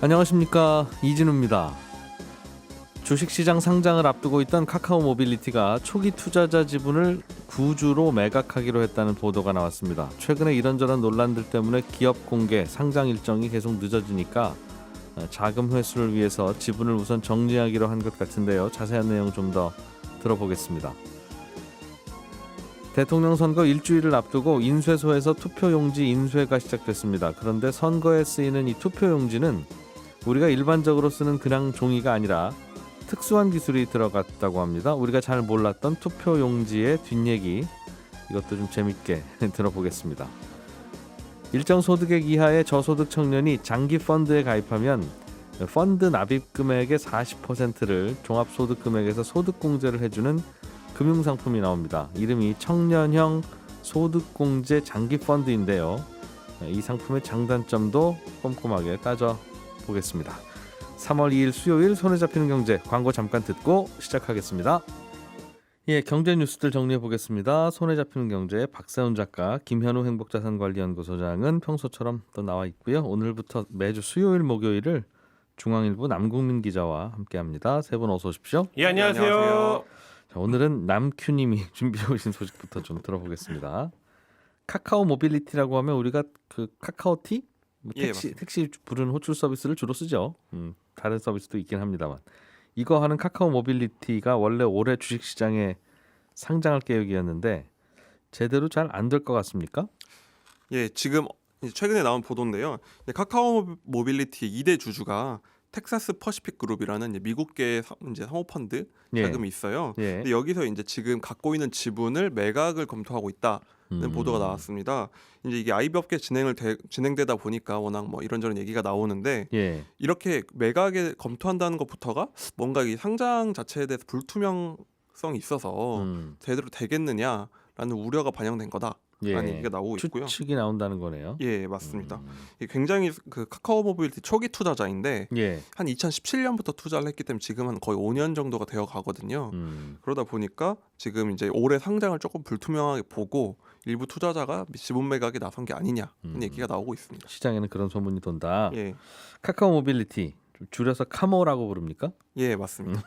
안녕하십니까, 이진우입니다. 주식시장 상장을 앞두고 있던 카카오 모빌리티가 초기 투자자 지분을 구주로 매각하기로 했다는 보도가 나왔습니다. 최근에 이런저런 논란들 때문에 기업 공개, 상장 일정이 계속 늦어지니까 자금 회수를 위해서 지분을 우선 정리하기로 한 것 같은데요. 자세한 내용 좀 더 들어보겠습니다. 대통령 선거 일주일을 앞두고 인쇄소에서 투표용지 인쇄가 시작됐습니다. 그런데 선거에 쓰이는 이 투표용지는 우리가 일반적으로 쓰는 그냥 종이가 아니라 특수한 기술이 들어갔다고 합니다. 우리가 잘 몰랐던 투표용지의 뒷얘기, 이것도 좀 재밌게 들어보겠습니다. 일정 소득액 이하의 저소득 청년이 장기 펀드에 가입하면 펀드 납입 금액의 40%를 종합소득 금액에서 소득공제를 해주는 금융상품이 나옵니다. 이름이 청년형 소득공제 장기 펀드인데요. 이 상품의 장단점도 꼼꼼하게 따져보겠습니다. 3월 2일 수요일 손에 잡히는 경제, 광고 잠깐 듣고 시작하겠습니다. 예, 경제 뉴스들 정리해 보겠습니다. 손에 잡히는 경제 박세훈 작가, 김현우 행복자산관리연구소장은 평소처럼 또 나와 있고요. 오늘부터 매주 수요일, 목요일을 중앙일보 남국민 기자와 함께합니다. 세 분 어서 오십시오. 예, 안녕하세요. 자, 오늘은 남큐님이 준비해 오신 소식부터 좀 들어보겠습니다. 카카오 모빌리티라고 하면 우리가 그 카카오티? 택시 부르는 호출 서비스를 주로 쓰죠. 다른 서비스도 있긴 합니다만, 이거 하는 카카오 모빌리티가 원래 올해 주식시장에 상장할 계획이었는데 제대로 잘 안 될 것 같습니까? 예, 지금 최근에 나온 보도인데요. 카카오 모빌리티의 2대 주주가 텍사스 퍼시픽 그룹이라는 미국계 이제 사모펀드 자금이 있어요. 근데 여기서 이제 지금 갖고 있는 지분을 매각을 검토하고 있다는 보도가 나왔습니다. 이제 이게 IB 업계 진행되다 보니까 워낙 뭐 이런저런 얘기가 나오는데 이렇게 매각에 검토한다는 것부터가 뭔가 이 상장 자체에 대해서 불투명성이 있어서 제대로 되겠느냐라는 우려가 반영된 거다. 라는 얘기가 나오고 있고요. 추측이 나온다는 거네요. 예, 맞습니다. 굉장히 그 카카오 모빌리티 초기 투자자인데 한 2017년부터 투자를 했기 때문에 지금 한 거의 5년 정도가 되어 가거든요. 그러다 보니까 지금 이제 올해 상장을 조금 불투명하게 보고 일부 투자자가 지분 매각에 나선 게 아니냐는 얘기가 나오고 있습니다. 시장에는 그런 소문이 돈다. 예. 카카오 모빌리티, 줄여서 카모라고 부릅니까? 예, 맞습니다.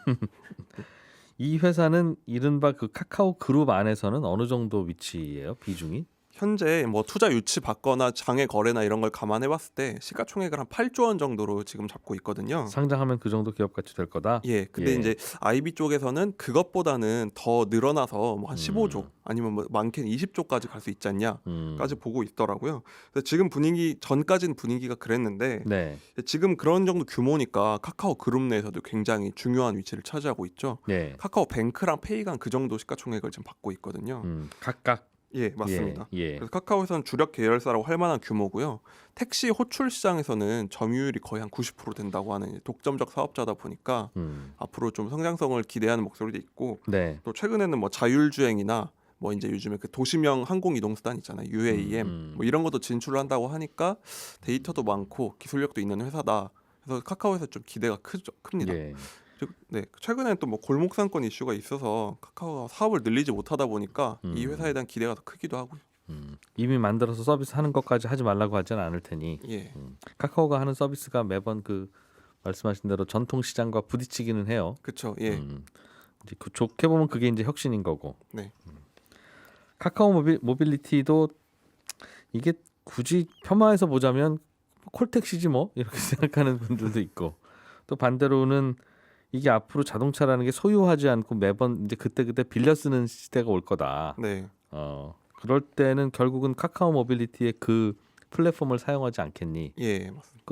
이 회사는 이른바 그 카카오 그룹 안에서는 어느 정도 위치예요? 비중이? 현재 뭐 투자 유치 받거나 장외 거래나 이런 걸 감안해 봤을 때 시가총액을 한 8조 원 정도로 지금 잡고 있거든요. 상장하면 그 정도 기업 가치 될 거다. 예. 근데 이제 IB 쪽에서는 그것보다는 더 늘어나서 뭐 한 15조 아니면 뭐 많게는 20조까지 갈 수 있지 않냐까지 보고 있더라고요. 그래서 지금 전까지는 분위기가 그랬는데 지금 그런 정도 규모니까 카카오 그룹 내에서도 굉장히 중요한 위치를 차지하고 있죠. 카카오 뱅크랑 페이가 그 정도 시가총액을 지금 받고 있거든요. 각각. 예, 맞습니다. 그래서 카카오에서는 주력 계열사라고 할 만한 규모고요. 택시 호출 시장에서는 점유율이 거의 한 90% 된다고 하는 독점적 사업자다 보니까 앞으로 좀 성장성을 기대하는 목소리도 있고 또 최근에는 뭐 자율주행이나 뭐 이제 요즘에 그 도시명 항공이동수단 있잖아요. UAM 뭐 이런 것도 진출을 한다고 하니까 데이터도 많고 기술력도 있는 회사다. 그래서 카카오에서 좀 기대가 큽니다. 네, 최근에는 또 뭐 골목 상권 이슈가 있어서 카카오가 사업을 늘리지 못하다 보니까 이 회사에 대한 기대가 더 크기도 하고요. 이미 만들어서 서비스 하는 것까지 하지 말라고 하지는 않을 테니. 카카오가 하는 서비스가 매번 그 말씀하신 대로 전통 시장과 부딪히기는 해요. 그렇죠. 이제 좋게 보면 그게 이제 혁신인 거고. 네. 카카오 모빌리티도 이게 굳이 폄하해서 보자면 콜택시지 뭐 이렇게 생각하는 분들도 있고, 또 반대로는 이게 앞으로 자동차라는 게 소유하지 않고 매번 이제 그때그때 빌려 쓰는 시대가 올 거다. 그럴 때는 결국은 카카오 모빌리티의 그 플랫폼을 사용하지 않겠니? 예, 맞습니다.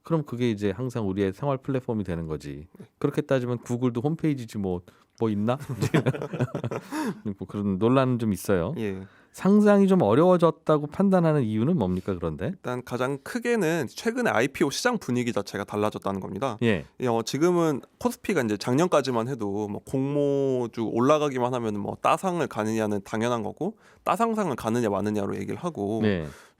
그럼 그게 이제 항상 우리의 생활 플랫폼이 되는 거지. 그렇게 따지면 구글도 홈페이지지 뭐 있나? 뭐 그런 논란은 좀 있어요. 상장이 좀 어려워졌다고 판단하는 이유는 뭡니까? 그런데 일단 가장 크게는 최근에 IPO 시장 분위기 자체가 달라졌다는 겁니다. 지금은 코스피가 이제 작년까지만 해도 뭐 공모주 올라가기만 하면 뭐 따상을 가느냐는 당연한 거고, 따상상을 가느냐 마느냐로 얘기를 하고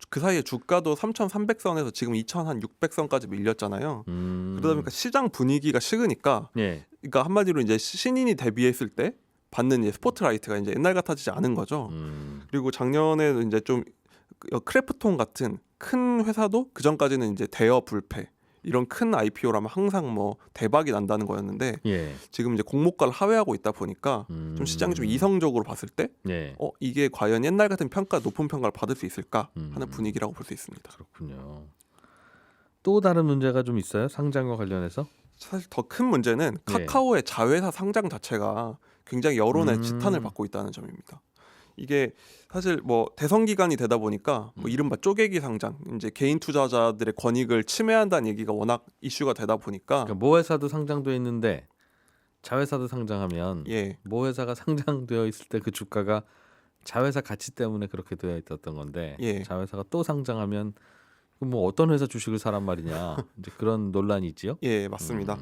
그 사이에 주가도 3,300선에서 지금 2,600선까지 밀렸잖아요. 그러다 보니까 시장 분위기가 식으니까 그러니까 한마디로 이제 신인이 데뷔했을 때 받는 이제 스포트라이트가 이제 옛날 같아지지 않은 거죠. 그리고 작년에는 이제 좀 크래프톤 같은 큰 회사도 그 전까지는 이제 대여 불패 이런 큰 IPO라면 항상 뭐 대박이 난다는 거였는데 예. 지금 이제 공모가를 하회하고 있다 보니까 좀 시장이 좀 이성적으로 봤을 때 예. 이게 과연 옛날 같은 높은 평가를 받을 수 있을까 하는 분위기라고 볼 수 있습니다. 그렇군요. 또 다른 문제가 좀 있어요? 상장과 관련해서? 사실 더 큰 문제는 예. 카카오의 자회사 상장 자체가 굉장히 여론의 지탄을 받고 있다는 점입니다. 이게 사실 뭐 대선 기간이 되다 보니까 뭐 이른바 쪼개기 상장, 이제 개인 투자자들의 권익을 침해한다는 얘기가 워낙 이슈가 되다 보니까 그러니까 모 회사도 상장돼 있는데 자회사도 상장하면 예, 모 회사가 상장되어 있을 때 그 주가가 자회사 가치 때문에 그렇게 되어 있었던 건데 예. 자회사가 또 상장하면 그럼 뭐 어떤 회사 주식을 사란 말이냐 이제 그런 논란이 있지요. 예, 맞습니다.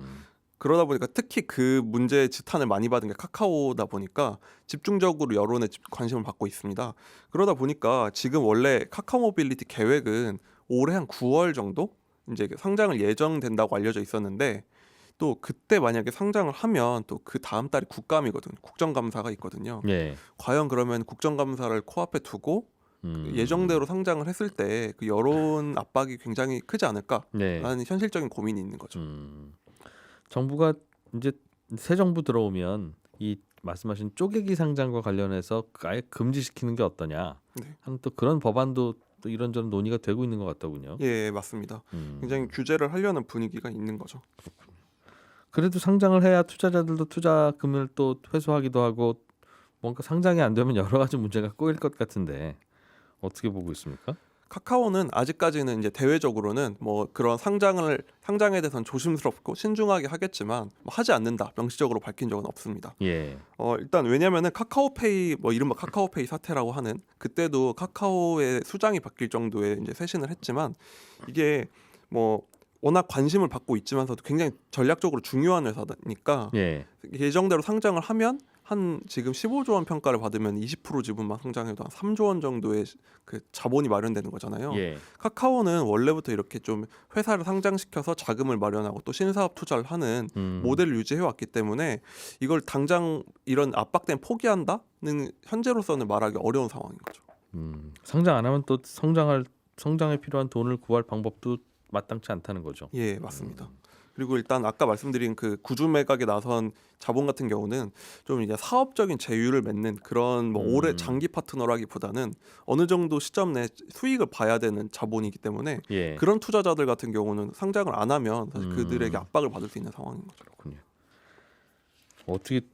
그러다 보니까 특히 그 문제의 지탄을 많이 받은 게 카카오다 보니까 집중적으로 여론의 관심을 받고 있습니다. 그러다 보니까 지금 원래 카카오 모빌리티 계획은 올해 한 9월 정도 이제 상장을 예정된다고 알려져 있었는데 또 그때 만약에 상장을 하면 또 그 다음 달이 국감이거든. 국정감사가 있거든요. 예. 과연 그러면 국정감사를 코앞에 두고 예정대로 상장을 했을 때 그 여론 압박이 굉장히 크지 않을까라는 네. 현실적인 고민이 있는 거죠. 정부가 이제 새 정부 들어오면 이 말씀하신 쪼개기 상장과 관련해서 아예 금지시키는 게 어떠냐 네. 하는 또 그런 법안도 또 이런저런 논의가 되고 있는 것 같더군요. 예, 맞습니다. 굉장히 규제를 하려는 분위기가 있는 거죠. 그래도 상장을 해야 투자자들도 투자금을 또 회수하기도 하고 뭔가 상장이 안 되면 여러 가지 문제가 꼬일 것 같은데 어떻게 보고 있습니까? 카카오는 아직까지는 이제 대외적으로는 뭐 그런 상장에 대해서는 조심스럽고 신중하게 하겠지만 뭐 하지 않는다 명시적으로 밝힌 적은 없습니다. 예. 일단 왜냐면은 카카오페이 뭐 이른바 카카오페이 사태라고 하는 그때도 카카오의 수장이 바뀔 정도의 이제 쇄신을 했지만 이게 뭐 워낙 관심을 받고 있지만서도 굉장히 전략적으로 중요한 회사니까 예. 예정대로 상장을 하면 한 지금 15조 원 평가를 받으면 20% 지분만 상장해도 한 3조 원 정도의 그 자본이 마련되는 거잖아요. 예. 카카오는 원래부터 이렇게 좀 회사를 상장시켜서 자금을 마련하고 또 신사업 투자를 하는 모델을 유지해 왔기 때문에 이걸 당장 이런 압박된 포기한다는 현재로서는 말하기 어려운 상황인 거죠. 상장 안 하면 또 성장에 필요한 돈을 구할 방법도 마땅치 않다는 거죠. 예, 맞습니다. 그리고 일단 아까 말씀드린 그 구주 매각에 나선 자본 같은 경우는 좀 이제 사업적인 제휴를 맺는 그런 뭐 오래 장기 파트너라기보다는 어느 정도 시점 내 수익을 봐야 되는 자본이기 때문에 예. 그런 투자자들 같은 경우는 상장을 안 하면 사실 그들에게 압박을 받을 수 있는 상황인 거죠. 그렇군요.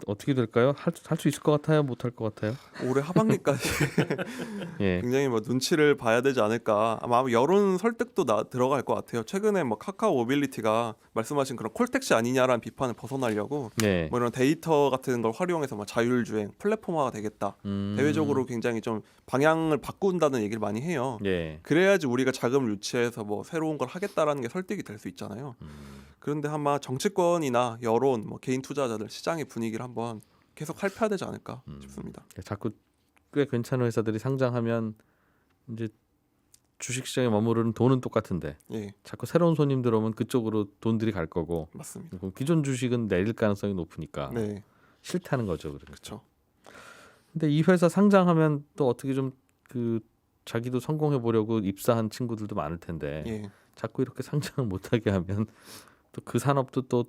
어떻게 될까요? 할 수 있을 것 같아요? 못할 것 같아요? 올해 하반기까지 예. 굉장히 뭐 눈치를 봐야 되지 않을까. 아마 여론 설득도 들어갈 것 같아요. 최근에 뭐 카카오 모빌리티가 말씀하신 그런 콜택시 아니냐라는 비판을 벗어나려고 네. 뭐 이런 데이터 같은 걸 활용해서 뭐 자율주행 플랫폼화가 되겠다. 대외적으로 굉장히 좀 방향을 바꾼다는 얘기를 많이 해요. 예. 그래야지 우리가 자금을 유치해서 뭐 새로운 걸 하겠다라는 게 설득이 될 수 있잖아요. 그런데 아마 정치권이나 여론, 뭐 개인 투자자들 시장의 분위기를 한번 계속 살펴야 되지 않을까 싶습니다. 자꾸 꽤 괜찮은 회사들이 상장하면 이제 주식시장에 머무르는 돈은 똑같은데 예, 자꾸 새로운 손님 들어오면 그쪽으로 돈들이 갈 거고 맞습니다. 그럼 기존 주식은 내릴 가능성이 높으니까 네, 싫다는 거죠. 그렇죠. 근데 이 회사 상장하면 또 어떻게 좀 그 자기도 성공해 보려고 입사한 친구들도 많을 텐데 예, 자꾸 이렇게 상장을 못하게 하면 또 그 산업도 또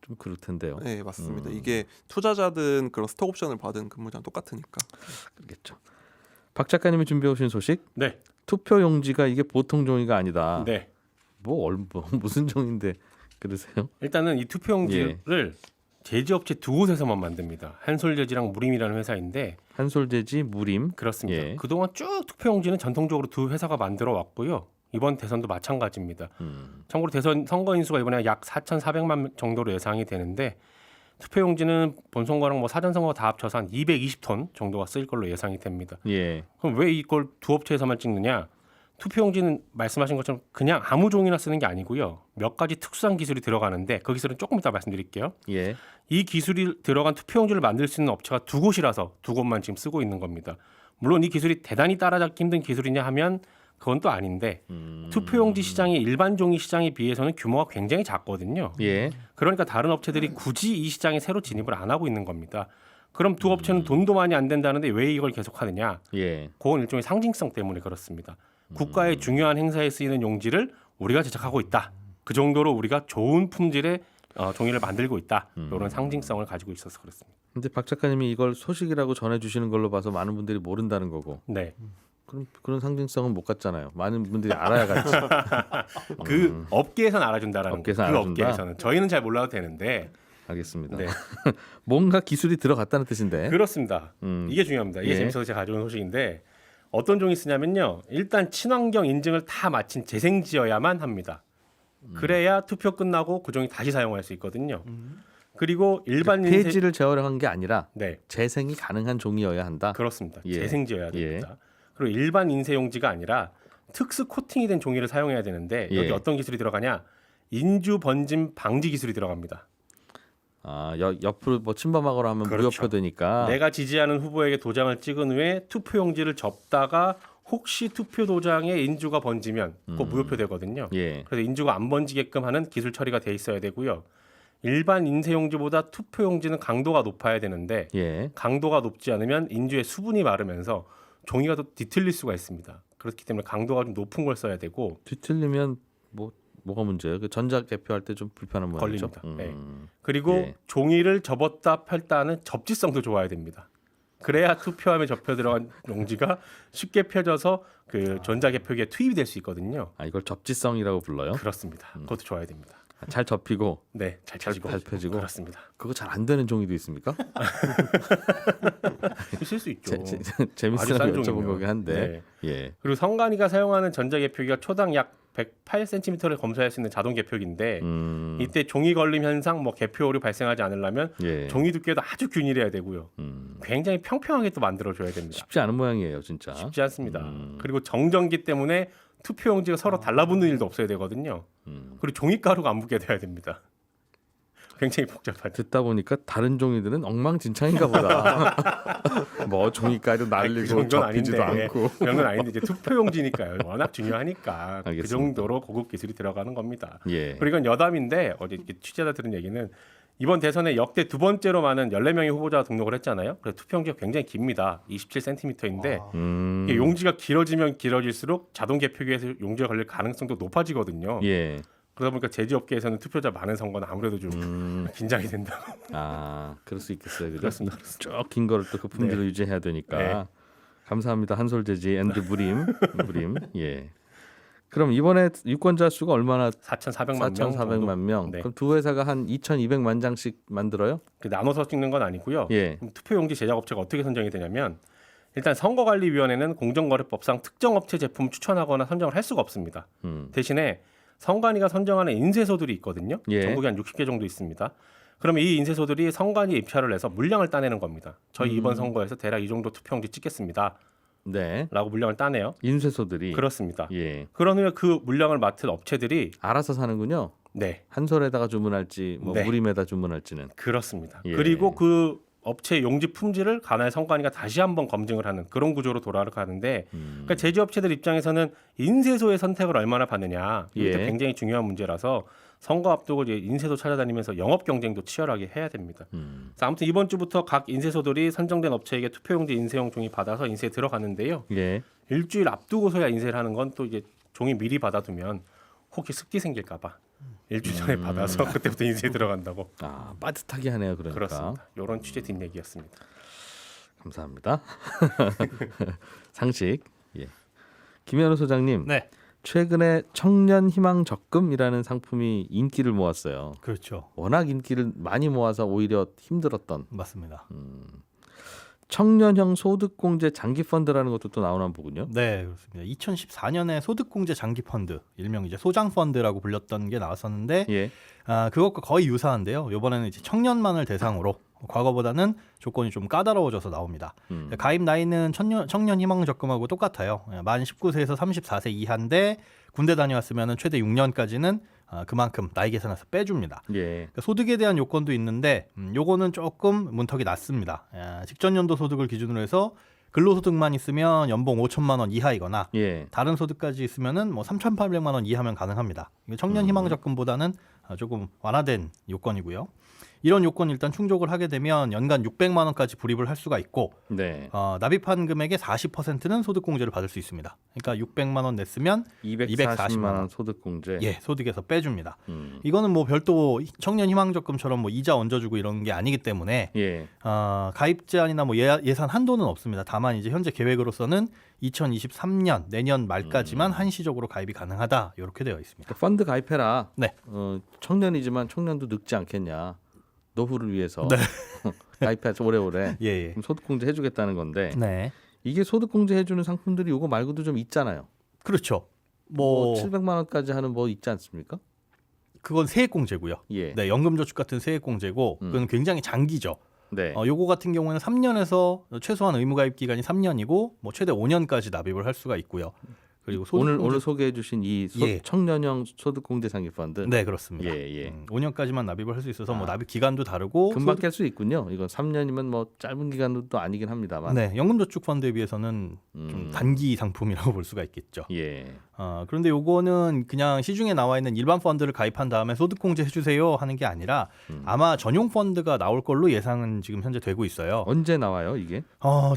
좀 그럴 텐데요. 네, 맞습니다. 이게 투자자든 그런 스톡 옵션을 받은 근무자는 똑같으니까. 그렇겠죠. 박 작가님이 준비해 오신 소식. 네. 투표 용지가 이게 보통 종이가 아니다. 네. 뭐 무슨 종인데 그러세요? 일단은 이 투표용지를 제지업체 두 곳에서만 만듭니다. 한솔제지랑 무림이라는 회사인데 한솔제지, 무림. 그렇습니다. 예. 그동안 쭉 투표용지는 전통적으로 두 회사가 만들어 왔고요. 이번 대선도 마찬가지입니다. 참고로 대선 선거 인수가 이번에 약 4,400만 정도로 예상이 되는데 투표용지는 본선거랑 뭐 사전선거 다 합쳐서 한 220톤 정도가 쓰일 걸로 예상이 됩니다. 예. 그럼 왜 이걸 두 업체에서만 찍느냐? 투표용지는 말씀하신 것처럼 그냥 아무 종이나 쓰는 게 아니고요. 몇 가지 특수한 기술이 들어가는데 그 기술은 조금 이따 말씀드릴게요. 예. 이 기술이 들어간 투표용지를 만들 수 있는 업체가 두 곳이라서 두 곳만 지금 쓰고 있는 겁니다. 물론 이 기술이 대단히 따라잡기 힘든 기술이냐 하면 그건 또 아닌데 투표용지 시장이 일반 종이 시장에 비해서는 규모가 굉장히 작거든요. 예. 그러니까 다른 업체들이 굳이 이 시장에 새로 진입을 안 하고 있는 겁니다. 그럼 두 업체는 돈도 많이 안 된다는데 왜 이걸 계속하느냐? 예. 그건 일종의 상징성 때문에 그렇습니다. 국가의 중요한 행사에 쓰이는 용지를 우리가 제작하고 있다. 그 정도로 우리가 좋은 품질의 종이를 만들고 있다. 이런 상징성을 가지고 있어서 그렇습니다. 근데 박 작가님이 이걸 소식이라고 전해주시는 걸로 봐서 많은 분들이 모른다는 거고. 네. 그럼 그런 상징성은 못 갖잖아요. 많은 분들이 알아야 갖지. 그 업계에서는 알아준다라는 업계에서 그 알아준다? 업계에서는 저희는 잘 몰라도 되는데. 알겠습니다. 네. 뭔가 기술이 들어갔다는 뜻인데. 그렇습니다. 이게 중요합니다. 이게 예. 재밌어서 제가 가져온 소식인데 어떤 종이 쓰냐면요. 일단 친환경 인증을 다 마친 재생지어야만 합니다. 그래야 투표 끝나고 그 종이 다시 사용할 수 있거든요. 그리고 일반 인쇄 폐지를 재활용한 게 아니라 네. 재생이 가능한 종이어야 한다. 그렇습니다. 예. 재생지어야 됩니다. 그리고 일반 인쇄용지가 아니라 특수 코팅이 된 종이를 사용해야 되는데 여기 예. 어떤 기술이 들어가냐? 인주 번짐 방지 기술이 들어갑니다. 옆으로 뭐 침범하거나 하면 그렇죠. 무효표되니까. 내가 지지하는 후보에게 도장을 찍은 후에 투표용지를 접다가 혹시 투표 도장에 인주가 번지면 그거 무효표 되거든요. 예. 그래서 인주가 안 번지게끔 하는 기술 처리가 돼 있어야 되고요. 일반 인쇄용지보다 투표용지는 강도가 높아야 되는데 예. 강도가 높지 않으면 인주의 수분이 마르면서 종이가 더 뒤틀릴 수가 있습니다. 그렇기 때문에 강도가 좀 높은 걸 써야 되고 뒤틀리면 뭐가 문제예요? 그 전작 개표할 때 좀 불편한 모양이죠. 걸립니다. 네. 그리고 예. 종이를 접었다 펼다는 접지성도 좋아야 됩니다. 그래야 투표함에 접혀 들어간 용지가 쉽게 펴져서 그 전자개표기에 투입이 될 수 있거든요. 이걸 접지성이라고 불러요? 그렇습니다. 그것도 좋아야 됩니다. 잘 접히고 네, 잘 펴지고 잘 펴지고. 그렇습니다. 그거 잘 안 되는 종이도 있습니까? 쓸 수 있죠. 재밌으라고 아주 싼 여쭤본 종이면. 거긴 한데. 네. 예. 그리고 선관위가 사용하는 전자개표기가 초당 약 108cm를 검사할 수 있는 자동 개표기인데 이때 종이 걸림 현상, 뭐 개표 오류 발생하지 않으려면 예. 종이 두께도 아주 균일해야 되고요. 굉장히 평평하게 또 만들어줘야 됩니다. 쉽지 않은 모양이에요, 진짜. 쉽지 않습니다. 그리고 정전기 때문에 투표용지가 서로 달라붙는 일도 없어야 되거든요. 그리고 종이가루가 안 붙게 돼야 됩니다. 굉장히 복잡하죠. 듣다 보니까 다른 종이들은 엉망진창인가 보다. 뭐 종이가루 그 날리고 정도는 접히지도 아닌데 않고. 그런 건 아닌데 이제 투표용지니까요. 워낙 중요하니까 그 알겠습니다. 정도로 고급 기술이 들어가는 겁니다. 예. 그리고 이건 여담인데 어제 취재자 들은 얘기는 이번 대선에 역대 두 번째로 많은 14명의 후보자가 등록을 했잖아요. 그래서 투표용지가 굉장히 깁니다. 27cm인데 이게 용지가 길어지면 길어질수록 자동 개표기에서 용지가 걸릴 가능성도 높아지거든요. 예. 그러다 보니까 제지업계에서는 투표자 많은 선거는 아무래도 좀 긴장이 된다. 그럴 수 있겠어요. 그죠? 그렇습니다. 쭉 긴 거를 또 그 품질을 네. 유지해야 되니까. 네. 감사합니다. 한솔재지 앤드 무림. 예. 그럼 이번에 유권자 수가 얼마나 4,400만 명. 4,400만 명. 네. 그럼 두 회사가 한 2,200만 장씩 만들어요? 그 나눠서 찍는 건 아니고요. 예. 그럼 투표용지 제작업체가 어떻게 선정이 되냐면 일단 선거관리위원회는 공정거래법상 특정 업체 제품 추천하거나 선정을 할 수가 없습니다. 대신에 선관위가 선정하는 인쇄소들이 있거든요. 예. 전국에 한 60개 정도 있습니다. 그러면 이 인쇄소들이 선관위에 입찰을 해서 물량을 따내는 겁니다. 저희 이번 선거에서 대략 이 정도 투표용지 찍겠습니다. 네. 라고 물량을 따내요. 인쇄소들이. 그렇습니다. 예. 그런 후에 그 물량을 맡은 업체들이 알아서 사는군요. 네, 한솔에다가 주문할지 뭐 네. 무림에다 주문할지는. 그렇습니다. 예. 그리고 그 업체 용지 품질을 관할 선관위가 다시 한번 검증을 하는 그런 구조로 돌아가는데 그러니까 제조업체들 입장에서는 인쇄소의 선택을 얼마나 받느냐 이게 예. 굉장히 중요한 문제라서 선거 앞두고 이제 인쇄소 찾아다니면서 영업 경쟁도 치열하게 해야 됩니다. 그래서 아무튼 이번 주부터 각 인쇄소들이 선정된 업체에게 투표용지 인쇄용 종이 받아서 인쇄에 들어가는데요. 예. 일주일 앞두고서야 인쇄를 하는 건 또 이제 종이 미리 받아두면 혹시 습기 생길까봐 일주일 전에 받아서 그때부터 인쇄에 들어간다고. 빠듯하게 하네요. 그러니까. 그렇습니다. 이런 취재 뒷얘기였습니다. 감사합니다. 상식. 예. 김현우 소장님. 네, 최근에 청년 희망 적금이라는 상품이 인기를 모았어요. 그렇죠. 워낙 인기를 많이 모아서 오히려 힘들었던 맞습니다. 청년형 소득공제 장기펀드라는 것도 또 나오나 보군요. 네, 그렇습니다. 2014년에 소득공제 장기펀드, 일명 이제 소장펀드라고 불렸던 게 나왔었는데, 예. 그것과 거의 유사한데요. 이번에는 이제 청년만을 대상으로 과거보다는 조건이 좀 까다로워져서 나옵니다. 가입 나이는 청년 희망 적금하고 똑같아요. 만 19세에서 34세 이하인데 군대 다녀왔으면 최대 6년까지는 그만큼 나이 계산해서 빼줍니다. 예. 그러니까 소득에 대한 요건도 있는데 요거는 조금 문턱이 낮습니다. 직전 연도 소득을 기준으로 해서 근로소득만 있으면 연봉 5천만 원 이하이거나 예. 다른 소득까지 있으면은 뭐 3,800만 원 이하면 가능합니다. 이게 청년 희망 적금보다는 조금 완화된 요건이고요. 이런 요건 일단 충족을 하게 되면 연간 600만 원까지 불입을 할 수가 있고 네. 납입한 금액의 40%는 소득공제를 받을 수 있습니다. 그러니까 600만 원 냈으면 240만 원 소득공제. 예, 소득에서 빼줍니다. 이거는 뭐 별도 청년 희망적금처럼 뭐 이자 얹어주고 이런 게 아니기 때문에 예. 가입 제한이나 뭐 예산 한도는 없습니다. 다만 이제 현재 계획으로서는 2023년 내년 말까지만 한시적으로 가입이 가능하다 이렇게 되어 있습니다. 펀드 가입해라. 네. 청년이지만 청년도 늙지 않겠냐. 노후를 위해서 네. 가입해서 오래오래. 예. 그럼 소득공제 해주겠다는 건데 네. 이게 소득공제 해주는 상품들이 이거 말고도 좀 있잖아요. 그렇죠. 뭐 700만 원까지 하는 뭐 있지 않습니까? 그건 세액공제고요. 예. 네, 연금저축 같은 세액공제고 그건 굉장히 장기죠. 네. 요거 같은 경우에는 3년에서 최소한 의무가입 기간이 3년이고 뭐 최대 5년까지 납입을 할 수가 있고요. 그리고 오늘 소개해주신 이 예. 청년형 소득공제 장기펀드. 네, 그렇습니다. 예. 5년까지만 납입을 할 수 있어서 뭐 납입 기간도 다르고 금방 깰 수 있군요. 이건 3년이면 뭐 짧은 기간도 또 아니긴 합니다만. 네, 연금저축펀드에 비해서는 좀 단기 상품이라고 볼 수가 있겠죠. 예. 그런데 요거는 그냥 시중에 나와 있는 일반 펀드를 가입한 다음에 소득공제 해주세요 하는 게 아니라 아마 전용 펀드가 나올 걸로 예상은 지금 현재 되고 있어요. 언제 나와요 이게?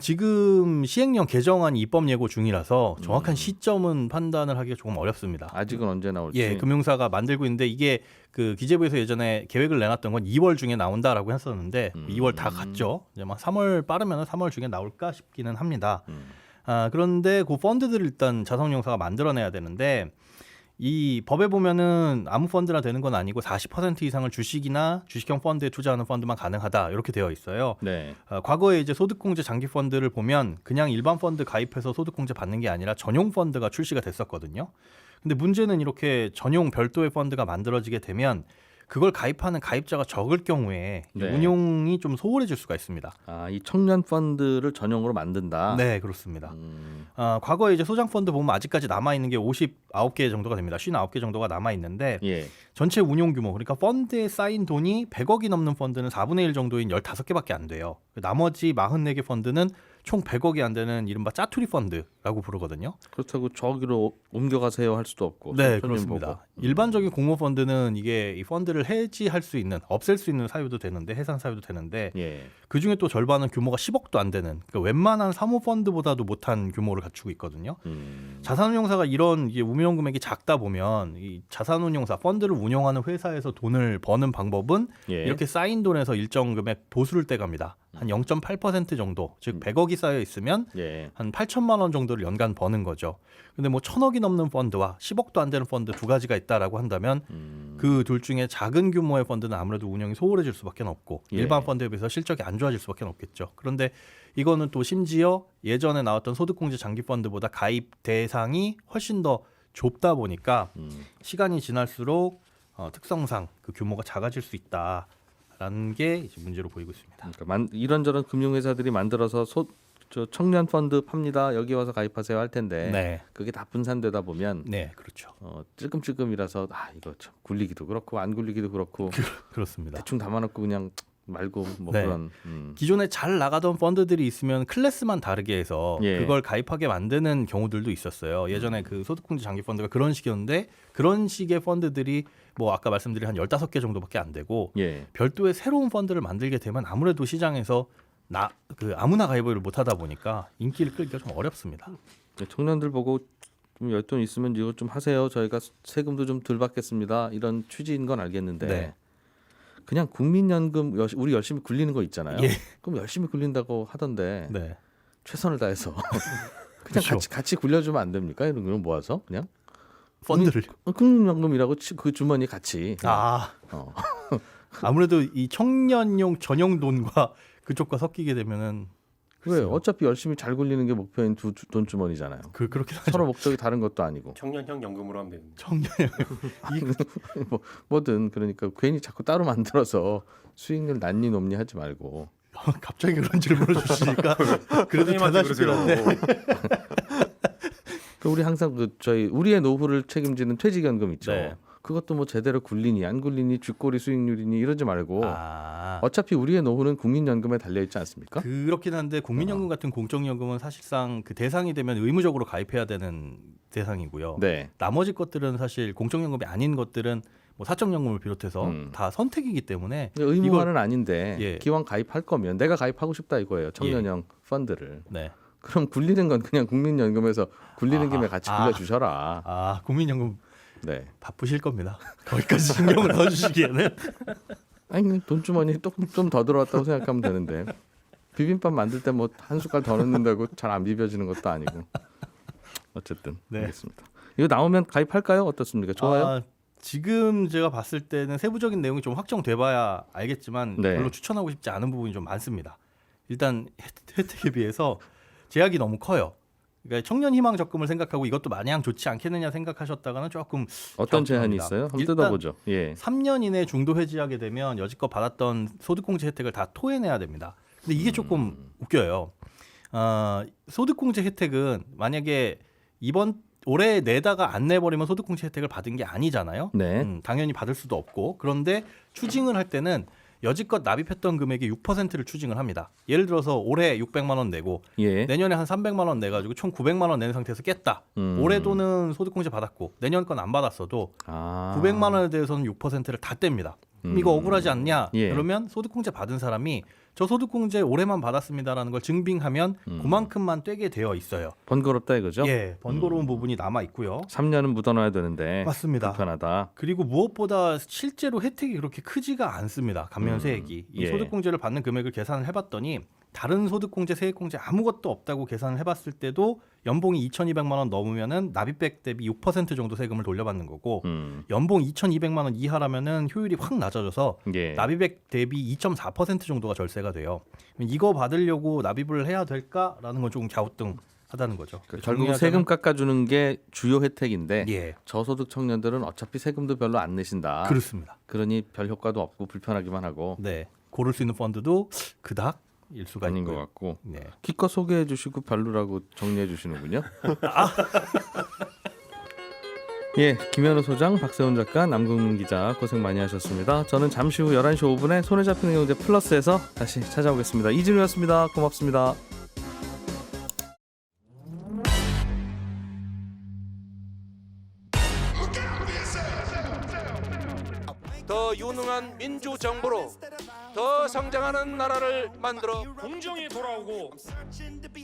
지금 시행령 개정안 입법 예고 중이라서 정확한 시점은 판단을 하기가 조금 어렵습니다. 아직은 언제 나올지. 예, 금융사가 만들고 있는데 이게 그 기재부에서 예전에 계획을 내놨던 건 2월 중에 나온다라고 했었는데 2월 다 갔죠. 이제 막 3월 빠르면 3월 중에 나올까 싶기는 합니다. 그런데 그 펀드들을 일단 자산운용사가 만들어내야 되는데 이 법에 보면은 아무 펀드나 되는 건 아니고 40% 이상을 주식이나 주식형 펀드에 투자하는 펀드만 가능하다 이렇게 되어 있어요. 네. 과거에 이제 소득공제 장기 펀드를 보면 그냥 일반 펀드 가입해서 소득공제 받는 게 아니라 전용 펀드가 출시가 됐었거든요. 근데 문제는 이렇게 전용 별도의 펀드가 만들어지게 되면 그걸 가입하는 가입자가 적을 경우에 네. 운용이 좀 소홀해질 수가 있습니다. 이 청년 펀드를 전용으로 만든다. 네, 그렇습니다. 과거에 이제 소장 펀드 보면 아직까지 남아 있는 게 59개 정도가 됩니다. 59개 정도가 남아 있는데 예. 전체 운용 규모 그러니까 펀드에 쌓인 돈이 100억이 넘는 펀드는 4분의 1 정도인 15개밖에 안 돼요. 나머지 44개 펀드는 총 100억이 안 되는 이른바 짜투리 펀드라고 부르거든요. 그렇다고 저기로 옮겨가세요 할 수도 없고. 네, 그렇습니다. 일반적인 공모 펀드는 이게 이 펀드를 해지할 수 있는, 없앨 수 있는 사유도 되는데 해산 사유도 되는데 예. 그 중에 또 절반은 규모가 10억도 안 되는 그러니까 웬만한 사모 펀드보다도 못한 규모를 갖추고 있거든요. 자산운용사가 이런 이게 운용 금액이 작다 보면 이 자산운용사 펀드를 운용하는 회사에서 돈을 버는 방법은 예. 이렇게 쌓인 돈에서 일정 금액 보수를 떼갑니다. 한 0.8% 정도, 즉 100억이 쌓여 있으면 예. 한 8천만 원 정도를 연간 버는 거죠. 근데 뭐 1,000억이 넘는 펀드와 10억도 안 되는 펀드 두 가지가 있다라고 한다면 그 둘 중에 작은 규모의 펀드는 아무래도 운영이 소홀해질 수밖에 없고 예. 일반 펀드에 비해서 실적이 안 좋아질 수밖에 없겠죠. 그런데 이거는 또 심지어 예전에 나왔던 소득공제 장기 펀드보다 가입 대상이 훨씬 더 좁다 보니까 시간이 지날수록 특성상 그 규모가 작아질 수 있다라는 게 이제 문제로 보이고 있습니다. 그러니까 이런저런 금융회사들이 만들어서 저 청년 펀드 팝니다. 여기 와서 가입하세요 할 텐데 네, 그게 다 분산되다 보면 네, 그렇죠. 찔끔찔끔이라서 이거 참 굴리기도 그렇고 안 굴리기도 그렇고 그렇습니다. 대충 담아놓고 그냥 말고 뭐 네. 그런. 기존에 잘 나가던 펀드들이 있으면 클래스만 다르게 해서 예. 그걸 가입하게 만드는 경우들도 있었어요. 예전에 그 소득공제 장기 펀드가 그런 식이었는데 그런 식의 펀드들이 뭐 아까 말씀드린 한 15개 정도밖에 안 되고 예. 별도의 새로운 펀드를 만들게 되면 아무래도 시장에서 아무나 가입을 못 하다 보니까 인기를 끌기가 좀 어렵습니다. 청년들 보고 좀 옅돈 있으면 이거 좀 하세요. 저희가 세금도 좀 덜 받겠습니다. 이런 취지인 건 알겠는데 네. 그냥 국민연금 우리 열심히 굴리는 거 있잖아요. 예. 그럼 열심히 굴린다고 하던데 네. 최선을 다해서 그냥 그렇죠. 같이 굴려주면 안 됩니까? 이런 거 모아서 그냥 펀드를 국민연금이라고 그 주머니 같이 아무래도 이 청년용 전용 돈과 그쪽과 섞이게 되면은 왜요? 어차피 열심히 잘 굴리는 게 목표인 돈 주머니잖아요. 그렇긴 하죠. 서로 목적이 다른 것도 아니고 청년형 연금으로 하면 되는데. 뭐든 그러니까 괜히 자꾸 따로 만들어서 수익률 낮니 높니 하지 말고. 갑자기 그런 질문을 주시니까 그래도 대단하시긴 한데 우리 항상 우리의 노후를 책임지는 퇴직연금 있죠. 네. 그것도 뭐 제대로 굴리니 안 굴리니 쥐꼬리 수익률이니 이러지 말고 아, 어차피 우리의 노후는 국민연금에 달려 있지 않습니까? 그렇긴 한데 국민연금 같은 공적연금은 사실상 그 대상이 되면 의무적으로 가입해야 되는 대상이고요. 네. 나머지 것들은 사실 공적연금이 아닌 것들은 뭐 사적연금을 비롯해서 다 선택이기 때문에 의무화는 아닌데 예. 기왕 가입할 거면 내가 가입하고 싶다 이거예요. 청년형 펀드를. 네. 그럼 굴리는 건 그냥 국민연금에서 굴리는 김에 같이 굴려주셔라. 국민연금 네. 바쁘실 겁니다. 거기까지 신경을 넣어주시기에는. 아니 돈주머니 좀 더 들어왔다고 생각하면 되는데 비빔밥 만들 때 뭐 한 숟갈 더 넣는다고 잘 안 비벼지는 것도 아니고. 어쨌든 네. 알겠습니다. 이거 나오면 가입할까요? 어떻습니까? 좋아요? 지금 제가 봤을 때는 세부적인 내용이 좀 확정돼봐야 알겠지만 네. 별로 추천하고 싶지 않은 부분이 좀 많습니다. 일단 혜택에 비해서 제약이 너무 커요. 그러니까 청년 희망 적금을 생각하고 이것도 마냥 좋지 않겠느냐 생각하셨다가는 조금 어떤 제한이 갸우뚱합니다. 있어요? 한번 일단 뜯어보죠. 예. 3년 이내 중도 해지하게 되면 여지껏 받았던 소득공제 혜택을 다 토해내야 됩니다. 근데 이게 조금 웃겨요. 소득공제 혜택은 만약에 올해 내다가 안 내버리면 소득공제 혜택을 받은 게 아니잖아요. 네. 당연히 받을 수도 없고. 그런데 추징을 할 때는 여지껏 납입했던 금액의 6%를 추징을 합니다. 예를 들어서 올해 600만 원 내고 예. 내년에 한 300만 원 내가지고 총 900만 원 낸 상태에서 깼다. 올해도는 소득공제 받았고 내년 건 안 받았어도 900만 원에 대해서는 6%를 다 뗍니다. 이거 억울하지 않냐? 예. 그러면 소득공제 받은 사람이 저 소득공제 올해만 받았습니다라는 걸 증빙하면 그만큼만 떼게 되어 있어요. 번거롭다 이거죠? 예, 번거로운 부분이 남아 있고요. 3년은 묻어놔야 되는데 맞습니다. 불편하다. 그리고 무엇보다 실제로 혜택이 그렇게 크지가 않습니다. 감면세액이. 이 예. 소득공제를 받는 금액을 계산을 해봤더니 다른 소득공제, 세액공제 아무것도 없다고 계산을 해봤을 때도 연봉이 2,200만 원 넘으면은 납입액 대비 6% 정도 세금을 돌려받는 거고 연봉 2,200만 원 이하라면은 효율이 확 낮아져서 예. 납입액 대비 2.4% 정도가 절세가 돼요. 이거 받으려고 납입을 해야 될까라는 건 조금 갸우뚱하다는 거죠. 결국 세금 깎아주는 게 주요 혜택인데 예, 저소득 청년들은 어차피 세금도 별로 안 내신다. 그렇습니다. 그러니 별 효과도 없고 불편하기만 하고 네, 고를 수 있는 펀드도 그닥 일 수가 아닌 것 있고요. 같고 네. 기껏 소개해 주시고 별로라고 정리해 주시는군요. 예, 김현우 소장, 박세훈 작가, 남궁민 기자 고생 많이 하셨습니다. 저는 잠시 후 11시 5분에 손에 잡히는 경제 플러스에서 다시 찾아오겠습니다. 이진우였습니다. 고맙습니다. 더 유능한 민주정부로 더 성장하는 나라를 만들어 공정이 돌아오고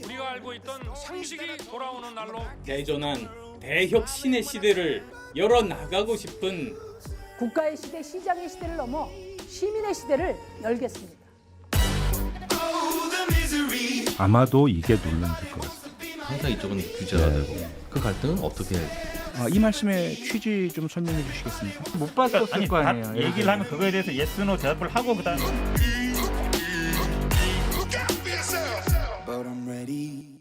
우리가 알고 있던 상식이 돌아오는 날로 대전한 대혁신의 시대를 열어나가고 싶은 국가의 시대, 시장의 시대를 넘어 시민의 시대를 열겠습니다. 아마도 이게 논란될 것 같습니다. 항상 이쪽은 규제가 되고 그 갈등은 어떻게 이 말씀의 취지 좀 설명해 주시겠습니까? 못 봤었을 거 아니에요. 얘기를 하면 그거에 대해서 예스노 대답을 하고 그다음에 But I'm ready